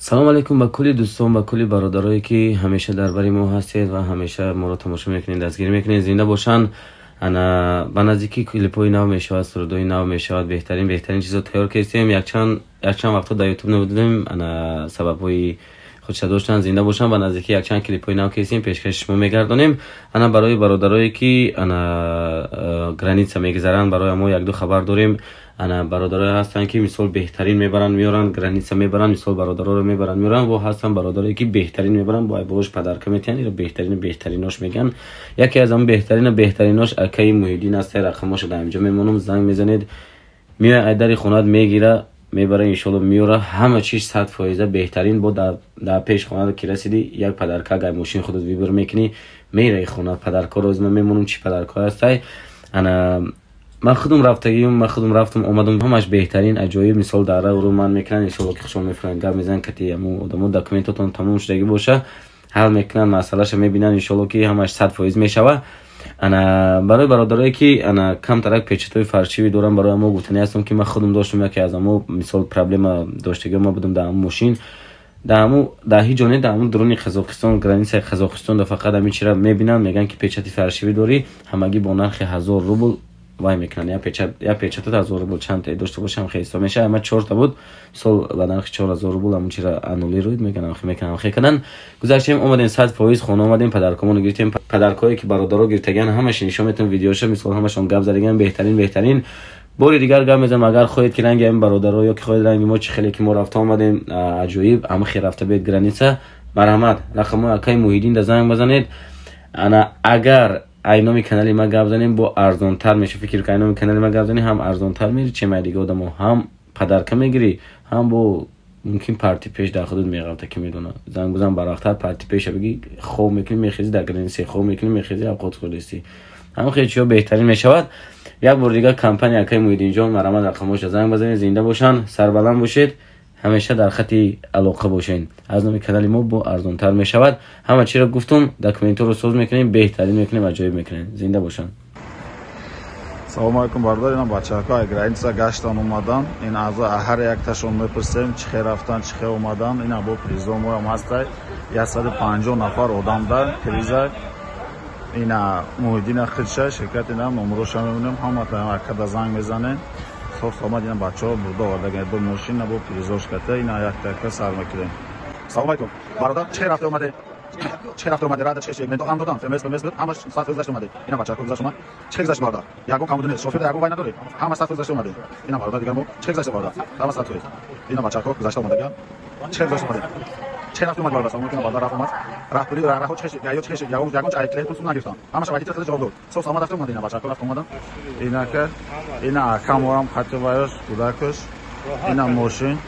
سلام علیکم به کلی دوستان، به کلی برادرایی که همیشه در بری ما هستید و همیشه ما رو تماشا میکنید، دستگیری میکنید. زنده باشن. انا به نزدیکی کلیپای نو میشود، سرودای نو میشود، بهترین چیزا تیار کردیم. یک چند وقتا در یوتیوب نبودیم، انا سببای خودش داشتن. زنده باشن. به نزدیکی یک چند کلیپای نو کردیم، پیشکش ما میگردونیم. انا برای برادرایی که انا گرانیتسا میگذرن، برای ما یک دو خبر داریم. انا برادرای هستن که مثال بهترین میبرن میارن، گرانیتسا میبرن، مثال برادرا رو میبرن میارن. و هستن برادرایی که بهترین میبرن با باش پدرکه میتن، یا بهتریناش میگن. یکی از اون بهتریناش اکای محیدین است. رقمش در اینجا میمونم، زنگ میزنید، میای ایدری خونات میگیره، میبره، ان شاء الله میاره. همه چیز 100% بهترین بود. در پیش خونات که رسیدی، یک پدرکه اگه ماشین خودت ویبر میکنی، میره خونات پدرکه روز میمونم چی پدرکه هست. انا من خودم رفتم اومدم، همش بهترین عجایب مثال داره رو من میکنن. ان شاء الله که خوشحال میفرن گپ میزنن که امو داکومنتاتون تموم شده باشه، حل میکنن، مسئلهش میبینن. ان شاء الله که همش 100% میشوه. انا برای برادرایی که انا کم ترک پیچتای فرشی دارم، برای ما گفتنی هستم که من خودم داشتم که از امو مثال پرابلم داشتگی ما بودم در ماشین، در هیچ جانه در همون درون قزاقستان، گرانیتسای قزاقستان ده فقط همین چیرا میبینن، میگن که پیچتی فرشی داری، همگی با نرخ 1000 روبل وای میکنن. یا پیچت 1000 روبل چند تا داشته باشم خیلی حساب میشه. اما 4 تا بود سال به نرخ 4000 روبل همون چیرا انولی روید میکنن خیلی کردن. گذاشتیم اومدیم 100% خونه، اومدیم پدرکامون گرفتیم. پدرکایی که برادرها گرفتگن همش نشون میتون ویدیوشه، مثلا همشون گپ زدگن بهترین. باری دیگر گام میزنم اگر خودت که رنگ این برادرها یا که خودت رنگ ما چه خیلی که ما رفته اومدیم عجایب. اما خیر رفته بیت گرانیتسا مرحمت رقم اکای محیدین ده زنگ بزنید. انا اگر اینامی کانال ما گپ زنیم با ارزان تر میشه. فکر کنم اینامی کانال ما گپ زنیم هم ارزان تر میره، چه دیگه آدمو هم پدرکه میگیری، هم با ممکن پارتی پیش در خودت میگرفت که میدونه. زنگ بزن براختر پارتی پیش بگی خوب میکنی میخیزی در گرانیتسا، خوب میکنی میخیزی اب خود خودستی، هم خیلی چیزا بهترین میشود. یک بار دیگه کمپانی اکای محیدین جان مرحمت رقمش زنگ بزنید. زنده باشن، سربلند باشید، همیشه در خط علاقه باشین. از نام کانال ما با ارزان تر می شود. همه چی را گفتم، داکومنت رو سوز میکنیم، بهترین میکنیم، عجایب میکنیم. زنده باشن. سلام علیکم برادر، اینا بچه‌ها گرانیتسا گشتن اومدن. این از هر یک تاشون میپرسیم چه خیر رفتن چه خیر اومدن. اینا با پریزوم هم هست، 150 نفر آدم در پریزا. اینا محیدین خدشه شرکت اینا نمروش هم میبینیم، همه تا یک زنگ میزنه. صبح آمد اینا بچه‌ها برده آوردن دو ماشین با پریزوش کته. اینا یک تکه سر میکنیم. سلام علیکم برادر، چه رفته اومده راد چه من تو هم دادم فمس بود، همش 100 گذشت اومده. اینا بچه‌ها گذشت اومد، چه گذشت برادر؟ یگو کامودونه شوفر یگو وای نداره، همه 100 گذشت اومده. اینا برادر دیگه مو چه گذشت برادر؟ همه 100 گذشت. اینا بچه‌ها گذشت اومده، چه گذشت اومده؟ چه رفت اومد برادر؟ سلام علیکم برادر، رفت اومد رفت بری راه چه یگو چای کلیت تو نگرفتم، همه شبکه خود جواب داد. صبح اومد رفت اومد. اینا بچه‌ها رفت اومدن. اینا که اینا کامورام خط وایش کودکش، اینا ماشین،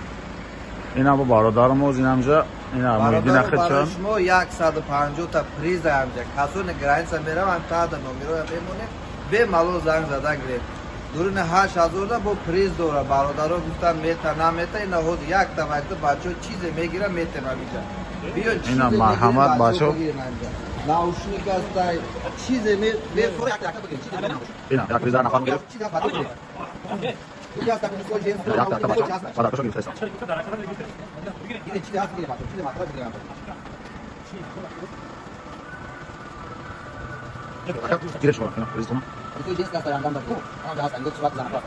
اینا با برادرموز اینا همجا. اینا محیدین خدشان ما 150 تا پریز همجا کسون گرانیتسا میرم هم تا دا نمیرو میمونه به مالو زنگ زدن گرفت دورن 8000 تا با پریز دوره. برادرها گفتن میته نمیته. اینا خود یک تا بچه چیز میگیره میته نمیده. اینا مرحمت بچه ناوشنیک است چیز می اینا یک پریز نفر میگیره. یا تا کنی کوچه یا تا بچه برادرشو گرفته. این چیز هست دیگه چیز مطلب دیگه گیرش کن. اینا پریز تو تو جنس کا انجام دادو اون جهاز انگل صورت زنفر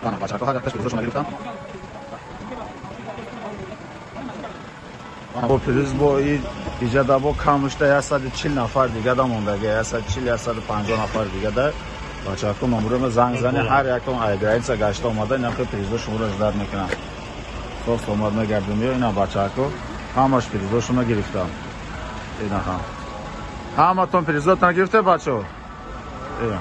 انا بچه تو هر تاش پریزشو نگرفتم. با پریز با ایجاد با کامشته 140 نفر دیگه دا مونده، 140-150 نفر دیگه دا. بچه‌ها تو نمره زنگ زنه هر یکتون گرانیتسا گشته اومده. اینا که پریزو شما رو اجرا میکنن. صبح اومد میگردم. اینا بچه‌ها همش پریزوشون گرفتن. اینا همه تون پریزوتون گرفته بچه‌ها. اینا